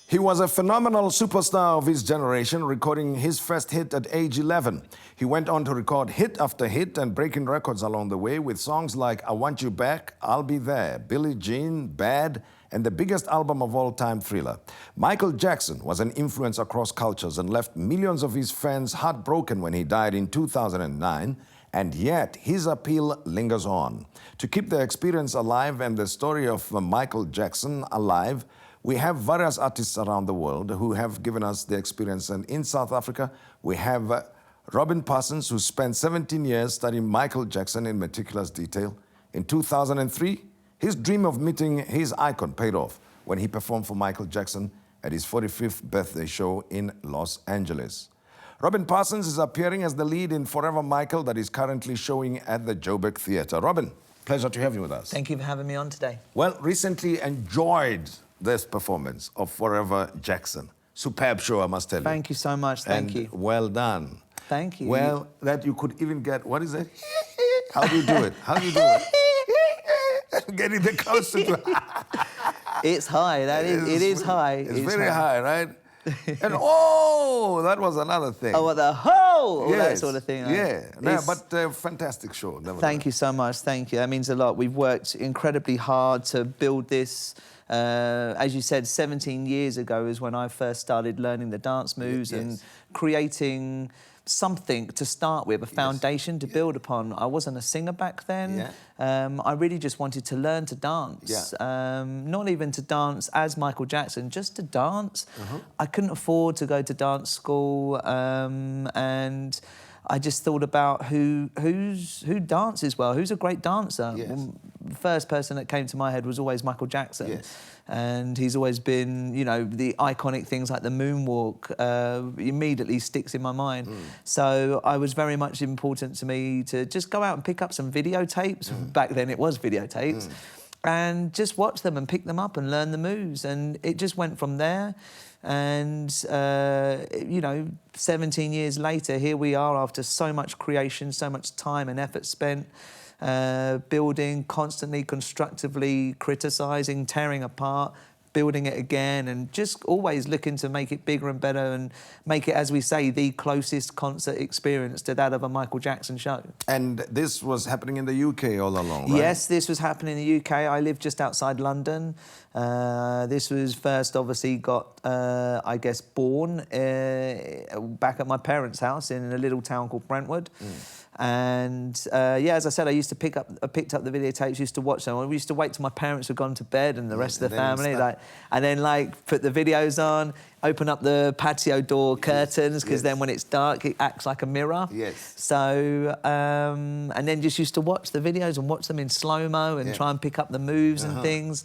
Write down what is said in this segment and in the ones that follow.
He was a phenomenal superstar of his generation, recording his first hit at age 11. He went on to record hit after hit and breaking records along the way with songs like I Want You Back, I'll Be There, Billie Jean, Bad, and the biggest album of all time, Thriller. Michael Jackson was an influence across cultures and left millions of his fans heartbroken when he died in 2009. And yet, his appeal lingers on. To keep the experience alive and the story of Michael Jackson alive, we have various artists around the world who have given us the experience. And in South Africa, we have Robin Parsons, who spent 17 years studying Michael Jackson in meticulous detail. In 2003, his dream of meeting his icon paid off when he performed for Michael Jackson at his 45th birthday show in Los Angeles. Robin Parsons is appearing as the lead in Forever Michael that is currently showing at the Joburg Theatre. Robin, pleasure to have you with us. Thank you for having me on today. Well, recently enjoyed this performance of Forever Jackson. Superb show, I must tell you. Thank you so much, thank you. Well done. Thank you. Well, that you could even get, what is it? How do you do it? How do you do it? Getting the closer to... It's high, it is high. It's very high, right? And oh, that was another thing. Oh, the whole, yes. That sort of thing. Yeah, no, but fantastic show. Thank you so much, thank you. That means a lot. We've worked incredibly hard to build this. As you said, 17 years ago is when I first started learning the dance moves and creating something to start with, a foundation to build upon. I wasn't a singer back then. I really just wanted to learn to dance. Not even to dance as Michael Jackson, just to dance. I couldn't afford to go to dance school, and I just thought about who dances well, who's a great dancer. Well, the first person that came to my head was always Michael Jackson. And he's always been, you know, the iconic things like the moonwalk immediately sticks in my mind. So I was very much important to me to just go out and pick up some videotapes. Back then it was videotapes. And just watch them and pick them up and learn the moves. And it just went from there. And, you know, 17 years later, here we are after so much creation, so much time and effort spent, building, constantly, constructively criticising, tearing apart, building it again, and just always looking to make it bigger and better and make it, as we say, the closest concert experience to that of a Michael Jackson show. And this was happening in the UK all along, right? Yes, this was happening in the UK. I live just outside London. This was first obviously got, I guess, born back at my parents' house in a little town called Brentwood. And yeah, as I said, I used to picked up the videotapes, used to watch them. We used to wait till my parents had gone to bed and the rest of the family, and then put the videos on, open up the patio door curtains, because then when it's dark, it acts like a mirror. So, and then just used to watch the videos and watch them in slow-mo and try and pick up the moves and things.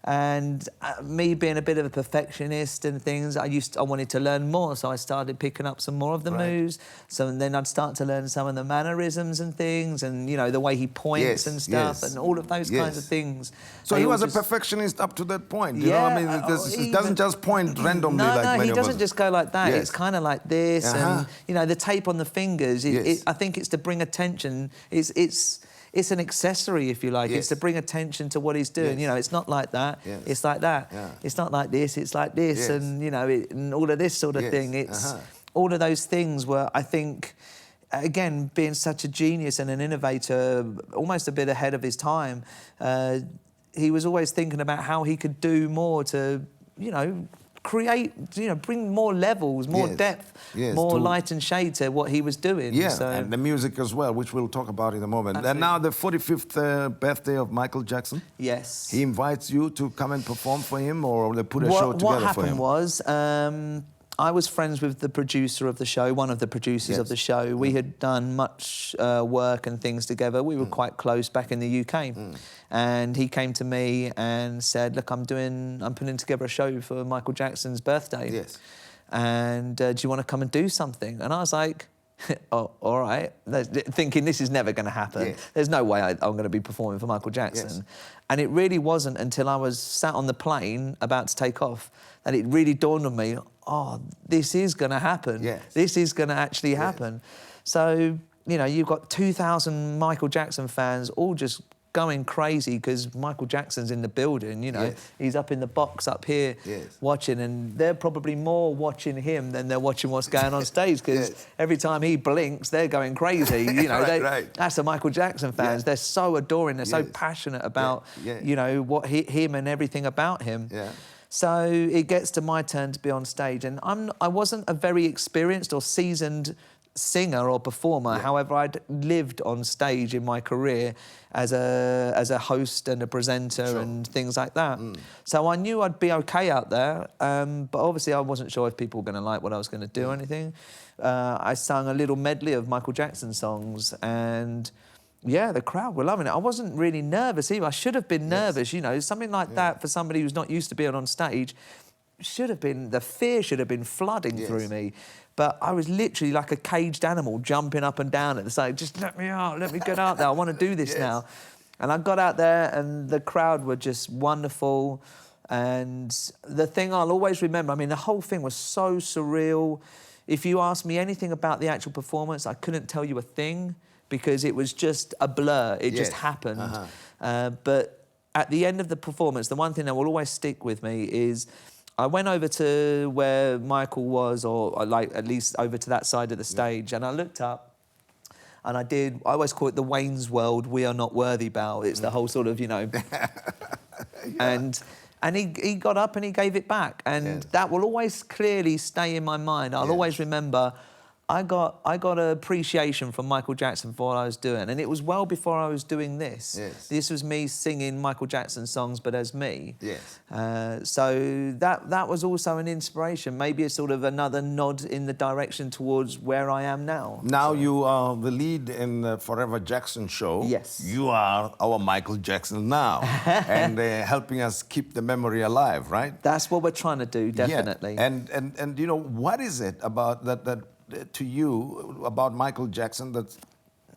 And me being a bit of a perfectionist and things, I wanted to learn more, so I started picking up some more of the moves. So and then I'd start to learn some of the mannerisms and things, and you know the way he points and stuff, and all of those kinds of things. So he was a perfectionist up to that point. You know what I mean? He doesn't just point randomly like many of us. No, he doesn't just go like that. It's kind of like this, and you know the tape on the fingers. I think it's to bring attention. It's an accessory, if you like. It's to bring attention to what he's doing. You know, it's not like that. It's like that. It's not like this. It's like this, and you know, and all of this sort of thing. It's all of those things were, I think, again, being such a genius and an innovator, almost a bit ahead of his time. He was always thinking about how he could do more to, you know, create, you know, bring more levels, more depth, more light and shade to what he was doing. And the music as well, which we'll talk about in a moment. And now the 45th birthday of Michael Jackson. He invites you to come and perform for him, or they put a show together for him? What happened was, I was friends with the producer of the show, one of the producers of the show. We had done much work and things together. We were quite close back in the UK. And he came to me and said, look, I'm putting together a show for Michael Jackson's birthday. And do you want to come and do something? And I was like, oh, all right. Thinking this is never going to happen. There's no way I'm going to be performing for Michael Jackson. And it really wasn't until I was sat on the plane about to take off that it really dawned on me, oh, this is going to happen. This is going to actually happen. So, you know, you've got 2,000 Michael Jackson fans all just going crazy because Michael Jackson's in the building, you know. Yes. He's up in the box up here watching, and they're probably more watching him than they're watching what's going on stage because every time he blinks, they're going crazy, you know. That's the Michael Jackson fans. They're so adoring, they're so passionate about, you know, what him and everything about him. So it gets to my turn to be on stage, and I wasn't a very experienced or seasoned singer or performer. However, I'd lived on stage in my career as a host and a presenter and things like that. So I knew I'd be okay out there, but obviously I wasn't sure if people were going to like what I was going to do or anything. I sang a little medley of Michael Jackson songs, and yeah, the crowd were loving it. I wasn't really nervous either. I should have been nervous, you know. Something like that for somebody who's not used to being on stage the fear should have been flooding through me. But I was literally like a caged animal jumping up and down at the side. Just let me out, let me get out there. I want to do this now. And I got out there and the crowd were just wonderful. And the thing I'll always remember, I mean, the whole thing was so surreal. If you asked me anything about the actual performance, I couldn't tell you a thing because it was just a blur. It just happened. But at the end of the performance, the one thing that will always stick with me is I went over to where Michael was, or like at least over to that side of the stage, and I looked up and I always call it the Wayne's World, we are not worthy bow. It's the whole sort of, you know, and he got up and he gave it back, and that will always clearly stay in my mind. I'll always remember I got an appreciation from Michael Jackson for what I was doing, and it was well before I was doing this. This was me singing Michael Jackson songs, but as me. So that was also an inspiration, maybe a sort of another nod in the direction towards where I am now. Now you are the lead in the Forever Jackson show. You are our Michael Jackson now, and helping us keep the memory alive, right? That's what we're trying to do, definitely. And you know, what is it about that to you about Michael Jackson that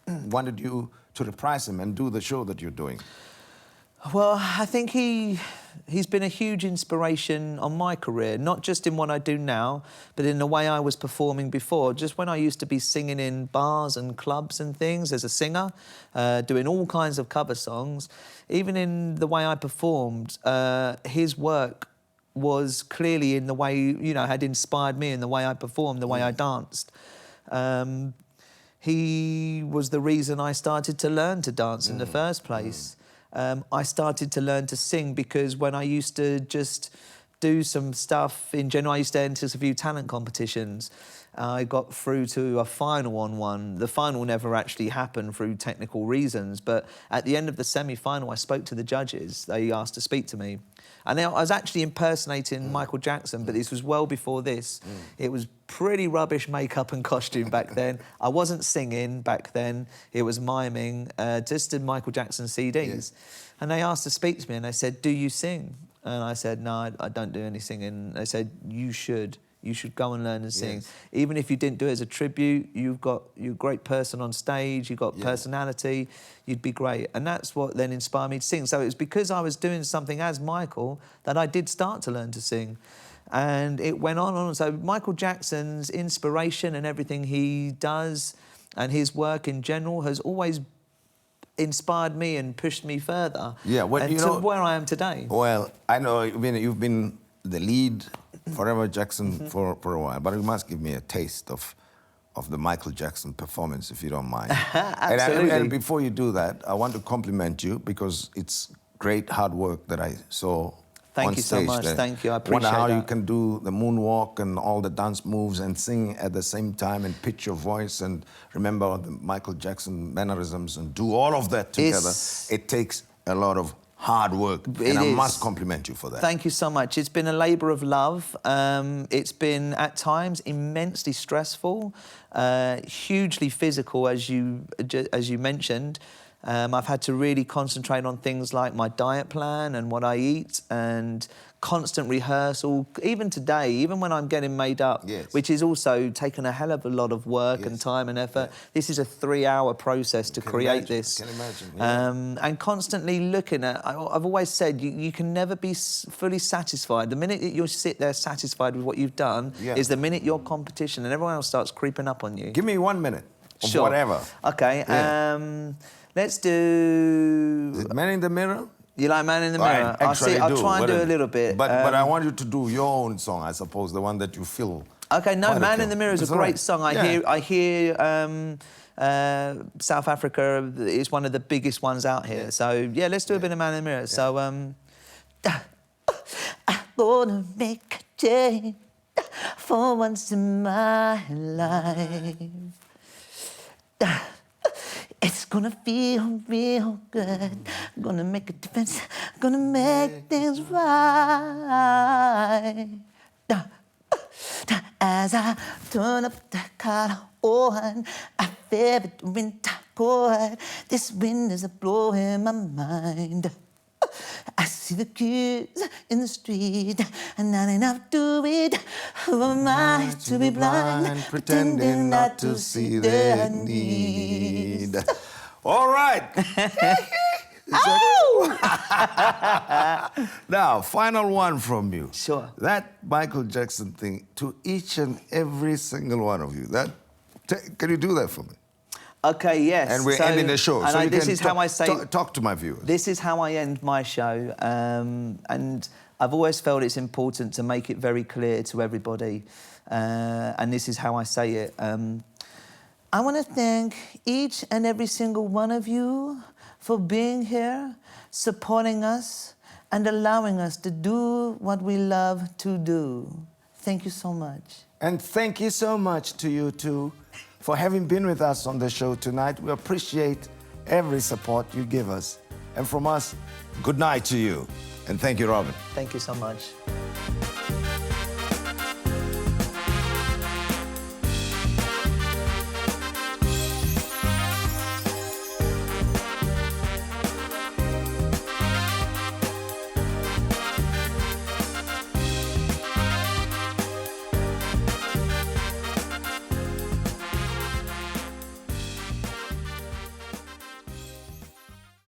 wanted you to reprise him and do the show that you're doing? Well, I think he's been a huge inspiration on my career, not just in what I do now, but in the way I was performing before. Just when I used to be singing in bars and clubs and things as a singer, doing all kinds of cover songs, even in the way I performed, his work was clearly in the way, you know, had inspired me in the way I performed, the way I danced. He was the reason I started to learn to dance in the first place. I started to learn to sing because when I used to just do some stuff in general, I used to enter a few talent competitions. I got through to a final on one. The final never actually happened through technical reasons, but at the end of the semi-final, I spoke to the judges. They asked to speak to me. And I was actually impersonating Michael Jackson, but this was well before this. It was pretty rubbish makeup and costume back then. I wasn't singing back then. It was miming, just did Michael Jackson CDs. And they asked to speak to me, and they said, do you sing? And I said, no, I don't do any singing. They said, you should. You should go and learn and sing. Even if you didn't do it as a tribute, you're a great person on stage, you've got personality, you'd be great. And that's what then inspired me to sing. So it was because I was doing something as Michael that I did start to learn to sing. And it went on and on. So Michael Jackson's inspiration and everything he does and his work in general has always inspired me and pushed me further well, you to know, where I am today. Well, I know you've been the lead Forever Jackson for a while, but you must give me a taste of the Michael Jackson performance, if you don't mind. Absolutely. And before you do that, I want to compliment you because it's great hard work that I saw Thank you so stage much. there. Thank you. I appreciate Wonder how that. you can do the moonwalk and all the dance moves and sing at the same time and pitch your voice and remember the Michael Jackson mannerisms and do all of that together. It takes a lot of hard work, and I must compliment you for that. Thank you so much. It's been a labour of love. It's been, at times, immensely stressful, hugely physical, as you mentioned. I've had to really concentrate on things like my diet plan and what I eat and constant rehearsal, even today, even when I'm getting made up, which is also taken a hell of a lot of work and time and effort. This is a 3-hour process to create this. Can imagine. And constantly looking at, I've always said, you can never be fully satisfied. The minute that you sit there satisfied with what you've done is the minute your competition and everyone else starts creeping up on you. Give me 1 minute of whatever. Okay. Let's do... Is it Man in the Mirror? You like Man in the I Mirror? actually I'll do, try and do a whatever. little bit. But I want you to do your own song, I suppose, the one that you feel. Okay, no, quite Man okay. in the Mirror is It's a all great right. song. Yeah. I hear South Africa is one of the biggest ones out here. So, yeah, let's do a bit of Man in the Mirror. So, I'm gonna make a change for once in my life. It's gonna feel real good. Gonna make a difference. Gonna make things right. As I turn up the collar on, I feel it winter cold. This wind is blowing my mind. I see the kids in the street, and not enough to it. Who am I to be blind, pretending not to see their need? All right. Now, final one from you. Sure. That Michael Jackson thing to each and every single one of you. Can you do that for me? Okay, yes. And we're So- ending the show. and So I- you this can is how I say. talk to my viewers. This is how I end my show, and I've always felt it's important to make it very clear to everybody, and this is how I say it. I want to thank each and every single one of you for being here, supporting us, and allowing us to do what we love to do. Thank you so much. And thank you so much to you two for having been with us on the show tonight. We appreciate every support you give us. And from us, good night to you. And thank you, Robin. Thank you so much.